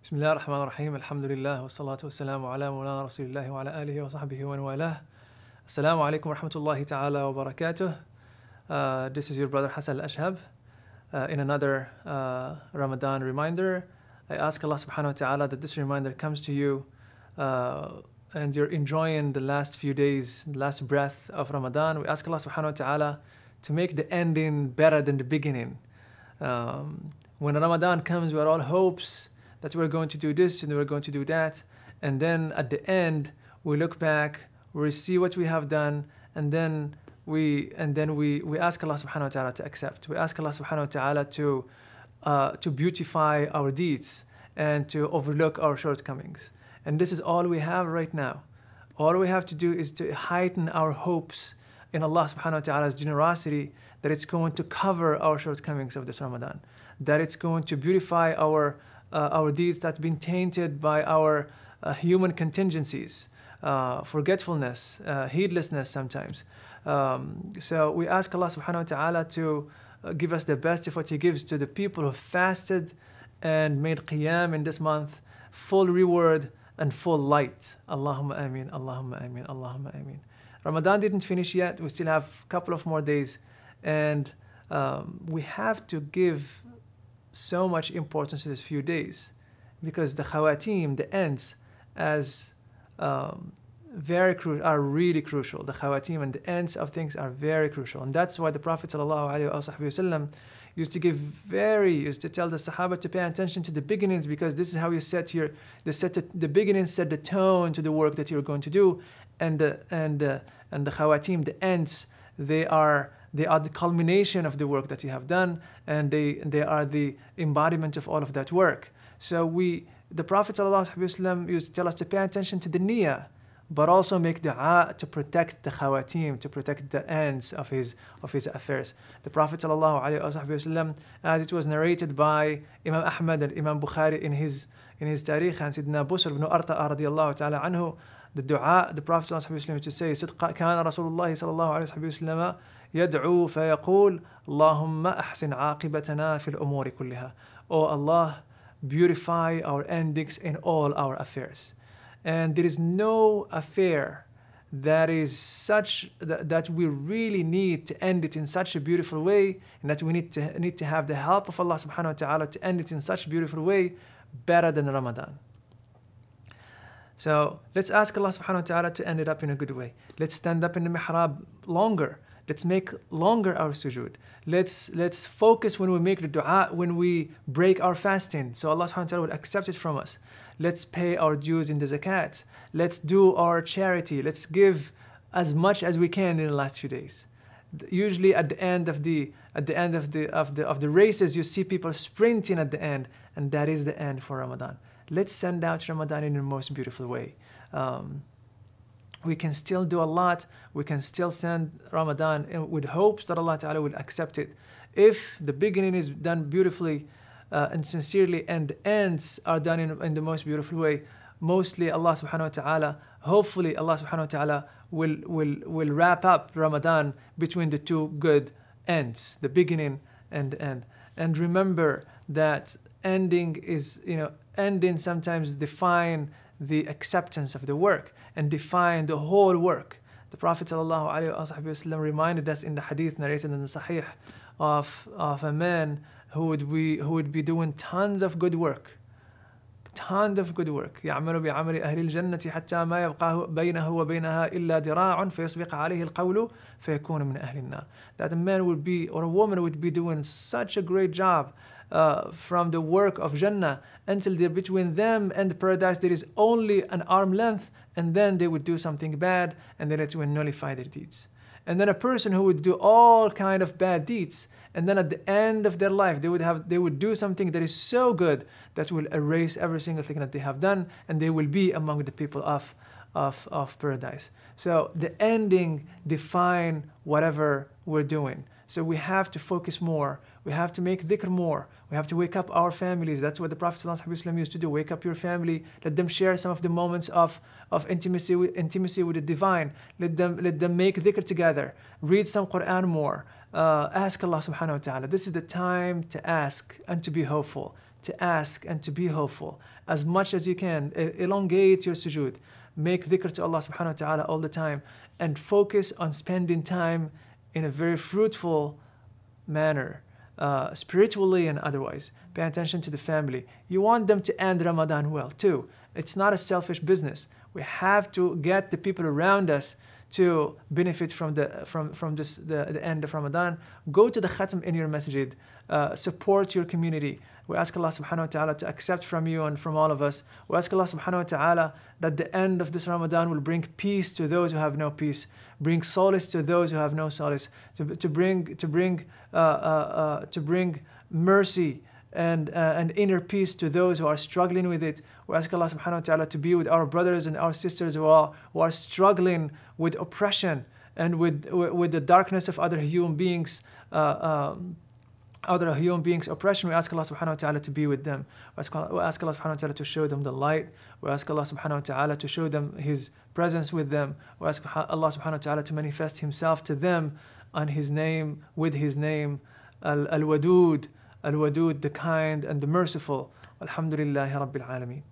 بسم الله الرحمن الرحيم الحمد لله والصلاة والسلام على مولانا رسول الله وعلى آله وصحبه ومن والاه. Assalamu alaikum wa rahmatullahi ta'ala wa barakatuh. This is your brother Hassan Lachheb in another Ramadan reminder. I ask Allah subhanahu wa ta'ala that this reminder comes to you and you're enjoying the last few days, the last breath of Ramadan. We ask Allah subhanahu wa ta'ala to make the ending better than the beginning. When Ramadan comes, we're all hopes that we're going to do this and we're going to do that. And then at the end, we look back, we see what we have done, and then we ask Allah subhanahu wa ta'ala to accept. We ask Allah subhanahu wa ta'ala to beautify our deeds and to overlook our shortcomings. And this is all we have right now. All we have to do is to heighten our hopes in Allah subhanahu wa ta'ala's generosity, that it's going to cover our shortcomings of this Ramadan, that it's going to beautify our deeds that's been tainted by our human contingencies, forgetfulness, heedlessness sometimes. So we ask Allah subhanahu wa ta'ala to give us the best of what He gives to the people who fasted and made qiyam in this month, full reward and full light. Allahumma ameen, Allahumma ameen, Allahumma ameen. Ramadan didn't finish yet. We still have a couple of more days, and we have to give so much importance to these few days, because the khawatim, the ends, as are really crucial. The khawatim and the ends of things are very crucial, and that's why the Prophet ﷺ used to tell the Sahaba to pay attention to the beginnings, because this is how you the beginnings set the tone to the work that you're going to do, and the khawatim, the ends, they are the culmination of the work that you have done, and they are the embodiment of all of that work. So the Prophet ﷺ used to tell us to pay attention to the niyyah, but also make dua to protect the khawatim, to protect the ends of his affairs. The Prophet ﷺ, as it was narrated by Imam Ahmad and Imam Bukhari in his Tarikh, and Sidna Busr ibn Arta'a radiyallahu ta'ala anhu, the dua, the Prophet ﷺ used to say, كان رسول الله صلى الله عليه وسلم يدعو فيقول اللهم أحسن عاقبتنا في الأمور كلها. Oh Allah, beautify our endings in all our affairs. And there is no affair that is such that we really need to end it in such a beautiful way, and that we need to have the help of Allah subhanahu wa ta'ala to end it in such a beautiful way, better than Ramadan. So let's ask Allah subhanahu wa ta'ala to end it up in a good way. Let's stand up in the mihrab longer. Let's make longer our sujood. Let's focus when we make the dua, when we break our fasting, so Allah subhanahu wa ta'ala will accept it from us. Let's pay our dues in the zakat. Let's do our charity. Let's give as much as we can in the last few days. Usually at the end of the races, you see people sprinting at the end, and that is the end for Ramadan. Let's send out Ramadan in the most beautiful way. We can still do a lot. We can still send Ramadan with hopes that Allah Ta'ala will accept it. If the beginning is done beautifully and sincerely, and the ends are done in the most beautiful way, mostly Allah Subhanahu wa Ta'ala, hopefully Allah Subhanahu wa Ta'ala will wrap up Ramadan between the two good ends, the beginning and the end. And remember that ending sometimes define the acceptance of the work and define the whole work. The Prophet ﷺ reminded us in the hadith narrated in the Sahih of a man who would be doing tons of good work. يعمل بعمل أهل الجنة حتى ما يبقى بينه وبينها إلا ذراع فيسبق عليه القول فيكون من أهل النار. That a man would be, or a woman would be, doing such a great job from the work of Jannah until between them and the paradise there is only an arm length, and then they would do something bad, and then it will nullify their deeds. And then a person who would do all kind of bad deeds, and then at the end of their life they would do something that is so good that will erase every single thing that they have done, and they will be among the people of paradise. So the ending define whatever we're doing. So we have to focus more. We have to make dhikr more. We have to wake up our families. That's what the Prophet ﷺ used to do. Wake up your family. Let them share some of the moments of intimacy with the divine. Let them make dhikr together. Read some Quran more. Ask Allah subhanahu wa ta'ala. This is the time to ask and to be hopeful. to ask and to be hopeful. As much as you can, elongate your sujood. Make dhikr to Allah subhanahu wa ta'ala all the time, and focus on spending time in a very fruitful manner, spiritually and otherwise. Pay attention to the family. You want them to end Ramadan well too. It's not a selfish business. We have to get the people around us to benefit from the end of Ramadan. Go to the khatam in your masjid. Support your community. We ask Allah subhanahu wa ta'ala to accept from you and from all of us. We ask Allah subhanahu wa ta'ala that the end of this Ramadan will bring peace to those who have no peace, bring solace to those who have no solace, to bring mercy and inner peace to those who are struggling with it. We ask Allah subhanahu wa ta'ala to be with our brothers and our sisters who are struggling with oppression and with the darkness of other human beings, oppression. We ask Allah subhanahu wa ta'ala to be with them. We ask Allah subhanahu wa ta'ala to show them the light. We ask Allah subhanahu wa ta'ala to show them His presence with them. We ask Allah subhanahu wa ta'ala to manifest Himself to them on His name, with His name, Al-Wadud, the kind and the merciful. Alhamdulillahi Rabbil Alameen.